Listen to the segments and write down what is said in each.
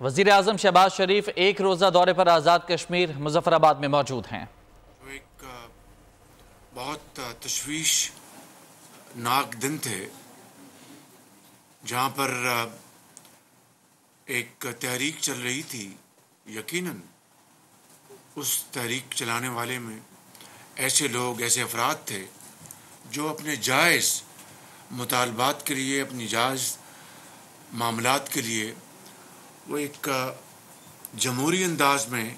وزیر اعظم شہباز شریف ایک روزہ دورے پر آزاد کشمیر مظفر آباد میں موجود ہیں۔ ایک بہت تشویش ناک دن تھے جہاں پر ایک تحریک چل رہی تھی۔ یقیناً اس تحریک چلانے والے میں ایسے لوگ، ایسے افراد تھے جو اپنے جائز مطالبات کے لیے، اپنی جائز معاملات کے لیے وہ ایک جمہوری انداز میں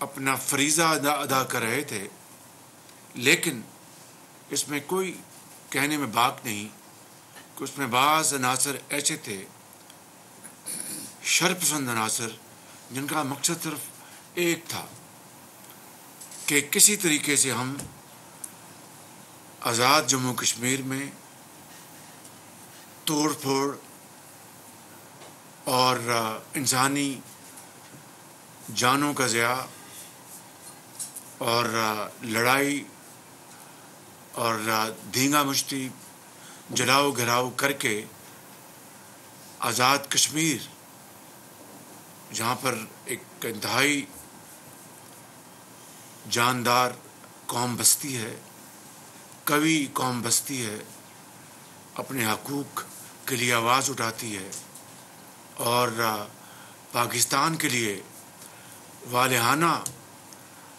اپنا فریضہ ادا کر رہے تھے، لیکن اس میں کوئی کہنے میں باک نہیں کہ اس میں بعض عناصر ایسے تھے، شر پسند عناصر، جن کا مقصد صرف ایک تھا کہ کسی طریقے سے ہم آزاد جموں کشمیر میں توڑ پھوڑ اور انسانی جانوں کا ضیاع اور لڑائی اور دھینگا مشتی، جلاؤ گھراؤ کر کے آزاد کشمیر، جہاں پر ایک انتہائی جاندار قوم بستی ہے، قوی قوم بستی ہے، اپنے حقوق کے لیے آواز اٹھاتی ہے اور پاکستان کے لیے والہانہ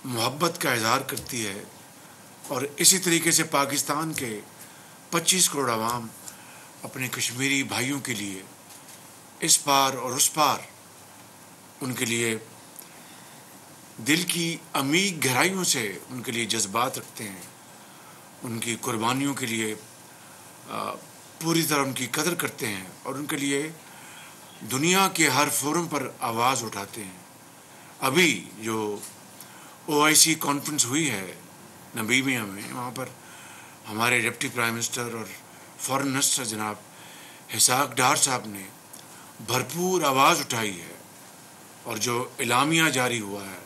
محبت کا اظہار کرتی ہے، اور اسی طریقے سے پاکستان کے 25 کروڑ عوام اپنے کشمیری بھائیوں کے لیے اس پار اور اس پار ان کے لیے دل کی عمیق گہرائیوں سے ان کے لیے جذبات رکھتے ہیں، ان کی قربانیوں کے لیے پوری طرح ان کی قدر کرتے ہیں اور ان کے لیے دنیا کے ہر فورم پر آواز اٹھاتے ہیں۔ ابھی جو OIC کانفرنس ہوئی ہے نمیبیا میں، وہاں پر ہمارے ڈپٹی پرائم منسٹر اور فارن منسٹر جناب اسحاق ڈار صاحب نے بھرپور آواز اٹھائی ہے، اور جو اعلامیہ جاری ہوا ہے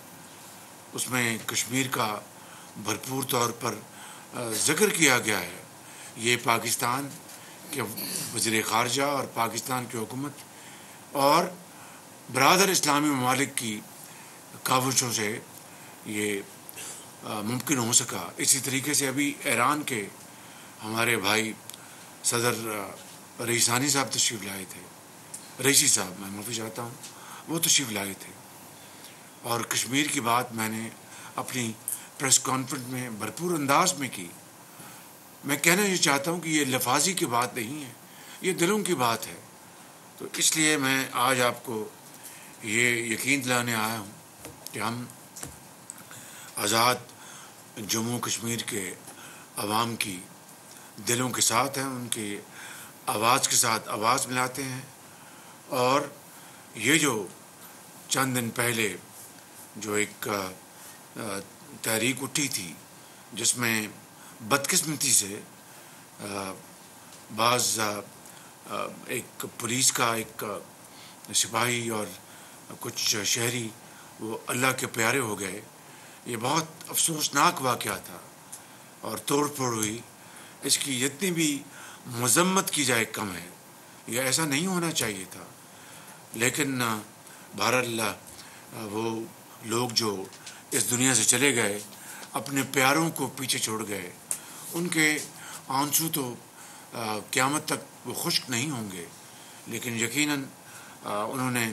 اس میں کشمیر کا بھرپور طور پر ذکر کیا گیا ہے۔ یہ پاکستان کے وزیر خارجہ اور پاکستان کی حکومت اور برادر اسلامی ممالک کی کاوشوں سے یہ ممکن ہو سکا۔ اسی طریقے سے ابھی ایران کے ہمارے بھائی صدر رئیسانی صاحب تشریف لائے تھے، رئیسی صاحب، میں معافی چاہتا ہوں، وہ تشریف لائے تھے، اور کشمیر کی بات میں نے اپنی پریس کانفرنس میں بھرپور انداز میں کی۔ میں کہنا یہ چاہتا ہوں کہ یہ لفاظی کی بات نہیں ہے، یہ دلوں کی بات ہے۔ تو اس لیے میں آج آپ کو یہ یقین دلانے آیا ہوں کہ ہم آزاد جموں کشمیر کے عوام کی دلوں کے ساتھ ہیں، ان کی آواز کے ساتھ آواز ملاتے ہیں، اور یہ جو چند دن پہلے جو ایک تحریک اٹھی تھی جس میں بدقسمتی سے بعض ایک پولیس کا ایک سپاہی اور کچھ شہری وہ اللہ کے پیارے ہو گئے، یہ بہت افسوسناک واقعہ تھا اور توڑ پھوڑ ہوئی۔ اس کی جتنی بھی مذمت کی جائے کم ہے، یہ ایسا نہیں ہونا چاہیے تھا، لیکن بہرحال وہ لوگ جو اس دنیا سے چلے گئے، اپنے پیاروں کو پیچھے چھوڑ گئے، ان کے آنسو تو قیامت تک وہ خشک نہیں ہوں گے، لیکن یقیناً انہوں نے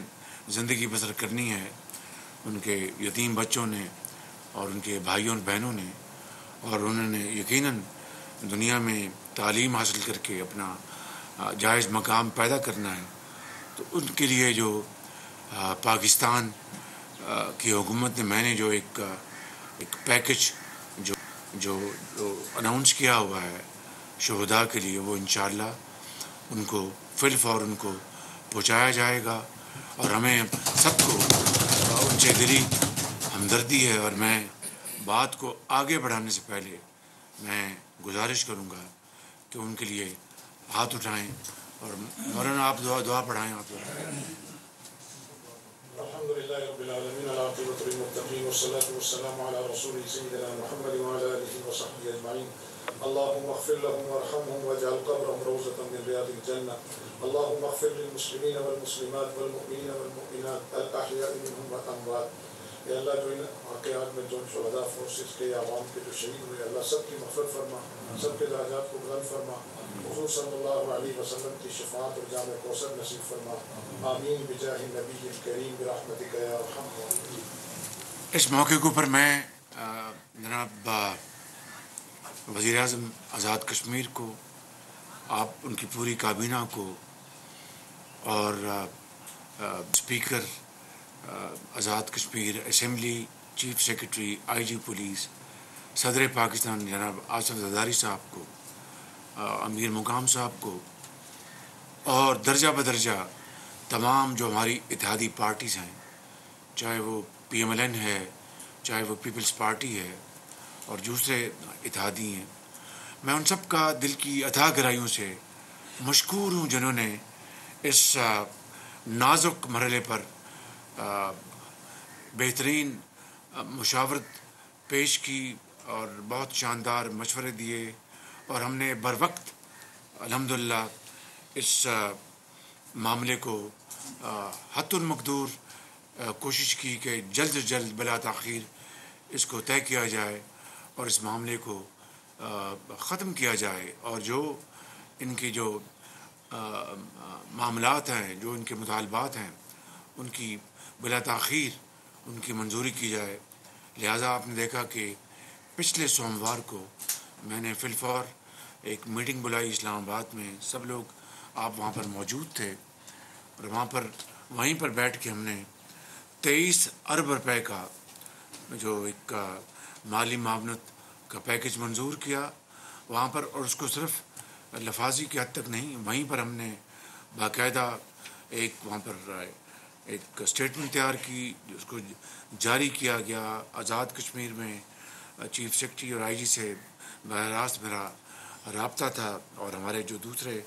زندگی بسر کرنی ہے، ان کے یتیم بچوں نے اور ان کے بھائیوں اور بہنوں نے، اور انہوں نے یقیناً دنیا میں تعلیم حاصل کر کے اپنا جائز مقام پیدا کرنا ہے۔ تو ان کے لیے جو پاکستان کی حکومت نے، میں نے جو ایک پیکج جو اناؤنس کیا ہوا ہے شہداء کے لیے، وہ انشاءاللہ ان کو فی الفور ان کو پہنچایا جائے گا، اور ہمیں سب کو ان سے دلی ہمدردی ہے۔ اور میں بات کو آگے بڑھانے سے پہلے میں گزارش کروں گا کہ ان کے لیے ہاتھ اٹھائیں، اور مولانا آپ دعا پڑھائیں۔ آپ الحمدللہ رب العالمین، العاقبۃ للمتقین، والصلاۃ والسلام علی رسول سیدنا محمد وعلی آلہ وصحبہ اجمعین۔ اللهم اغفر لهم وارحمهم واجعل قبرهم روضة من رياض الجنة. اللهم اغفر للمسلمين والمسلمات والمؤمنين والمؤمنات الأحياء منهم والأموات. یا اللہ جو ان واقعات میں جو شہداء فورسز کے یا عوام کے جو شہید ہوئے اللہ سب کی مغفرت فرما، سب کے درجات کو بلند فرما، حضور صلی اللہ علیہ وسلم کی شفاعت اور جام کوثر نصیب فرما، آمین بجاہ نبی کریم برحمتک یا ارحم الراحمین۔ اس موقع کے اوپر میں جناب وزیر اعظم آزاد کشمیر کو، آپ ان کی پوری کابینہ کو اور speaker Azad Kashmir assembly, chief secretary, آئی جی پولیس، صدر پاکستان جناب آصف زرداری صاحب کو، امیر مقام صاحب کو اور درجہ بدرجہ تمام جو ہماری اتحادی پارٹیز ہیں، چاہے وہ پی ایم ایل این ہے، چاہے وہ پیپلز پارٹی ہے اور دوسرے اتحادی ہیں، میں ان سب کا دل کی اتھاہ گہرائیوں سے مشکور ہوں جنہوں نے اس نازک مرحلے پر بہترین مشاورت پیش کی اور بہت شاندار مشورے دیے، اور ہم نے بروقت الحمدللہ اس معاملے کو حتی المقدور کوشش کی کہ جلد سے جلد بلا تاخیر اس کو طے کیا جائے اور اس معاملے کو ختم کیا جائے، اور جو ان کی جو معاملات ہیں، جو ان کے مطالبات ہیں، ان کی بلا تاخیر ان کی منظوری کی جائے۔ لہٰذا آپ نے دیکھا کہ پچھلے سوموار کو میں نے فی الفور ایک میٹنگ بلائی اسلام آباد میں، سب لوگ آپ وہاں پر موجود تھے، اور وہیں پر بیٹھ کے ہم نے 23 ارب روپے کا جو ایک مالی معاونت کا پیکج منظور کیا وہاں پر، اور اس کو صرف لفاظی کی حد تک نہیں، وہیں پر ہم نے باقاعدہ ایک وہاں پر ایک اسٹیٹمنٹ تیار کی، اس کو جاری کیا گیا۔ آزاد کشمیر میں چیف سیکرٹری اور آئی جی سے براہ راست میرا رابطہ تھا، اور ہمارے جو دوسرے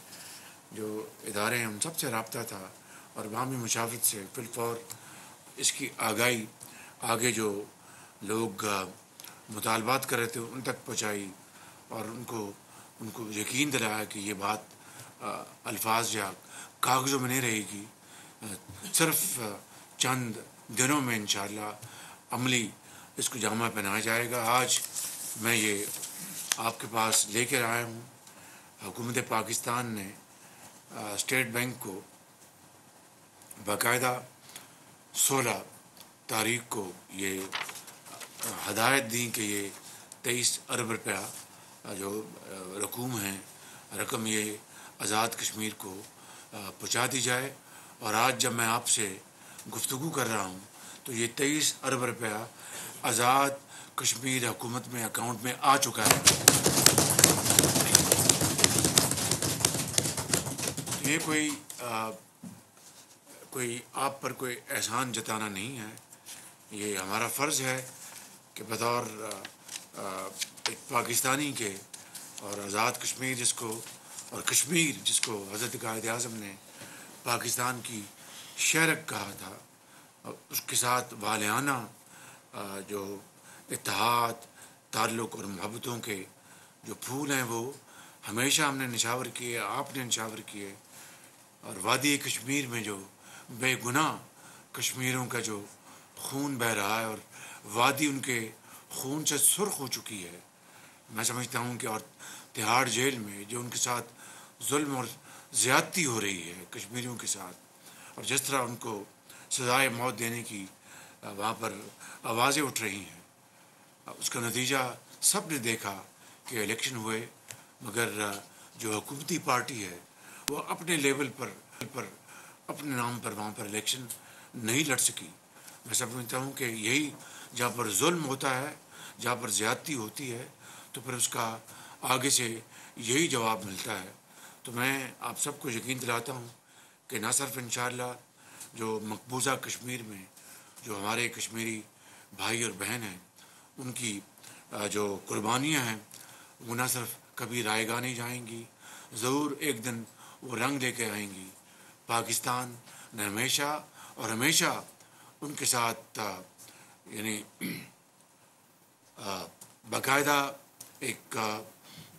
جو ادارے ہیں ان سب سے رابطہ تھا، اور باہمی مشاورت سے فی الفور اس کی آگاہی آگے جو لوگ مطالبات کر رہے تھے ان تک پہنچائی، اور ان کو یقین دلایا کہ یہ بات الفاظ یا کاغذوں میں نہیں رہے گی، صرف چند دنوں میں انشاءاللہ عملی اس کو جامہ پہنایا جائے گا۔ آج میں یہ آپ کے پاس لے کر آیا ہوں۔ حکومت پاکستان نے اسٹیٹ بینک کو باقاعدہ 16 تاریخ کو یہ ہدایت دی کہ یہ 23 ارب روپیہ جو رقم یہ آزاد کشمیر کو پہنچا دی جائے، اور آج جب میں آپ سے گفتگو کر رہا ہوں تو یہ 23 ارب روپیہ آزاد کشمیر حکومت میں اکاؤنٹ میں آ چکا ہے۔ یہ کوئی آپ پر کوئی احسان جتانا نہیں ہے، یہ ہمارا فرض ہے کہ بطور ایک پاکستانی کے، اور آزاد کشمیر جس کو، اور کشمیر جس کو حضرت قائد اعظم نے پاکستان کی شہرک کہا تھا، اور اس کے ساتھ والہانہ جو اتحاد، تعلق اور محبتوں کے جو پھول ہیں وہ ہمیشہ ہم نے نچھاور کیے، آپ نے نچھاور کیے، اور وادی کشمیر میں جو بے گناہ کشمیریوں کا جو خون بہہ رہا ہے، اور وادی ان کے خون سے سرخ ہو چکی ہے، میں سمجھتا ہوں کہ اور تہاڑ جیل میں جو ان کے ساتھ ظلم اور زیادتی ہو رہی ہے کشمیریوں کے ساتھ، اور جس طرح ان کو سزائے موت دینے کی وہاں پر آوازیں اٹھ رہی ہیں، اس کا نتیجہ سب نے دیکھا کہ الیکشن ہوئے، مگر جو حکومتی پارٹی ہے وہ اپنے لیول پر اپنے نام پر وہاں پر الیکشن نہیں لڑ سکی۔ میں سمجھتا ہوں کہ یہی جہاں پر ظلم ہوتا ہے، جہاں پر زیادتی ہوتی ہے، تو پھر اس کا آگے سے یہی جواب ملتا ہے۔ تو میں آپ سب کو یقین دلاتا ہوں کہ نہ صرف انشاءاللہ جو مقبوضہ کشمیر میں جو ہمارے کشمیری بھائی اور بہن ہیں ان کی جو قربانیاں ہیں وہ نہ صرف کبھی رائے گاہ نہیں جائیں گی، ضرور ایک دن وہ رنگ لے کے آئیں گی۔ پاکستان نے ہمیشہ اور ہمیشہ ان کے ساتھ یعنی باقاعدہ ایک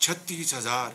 36,000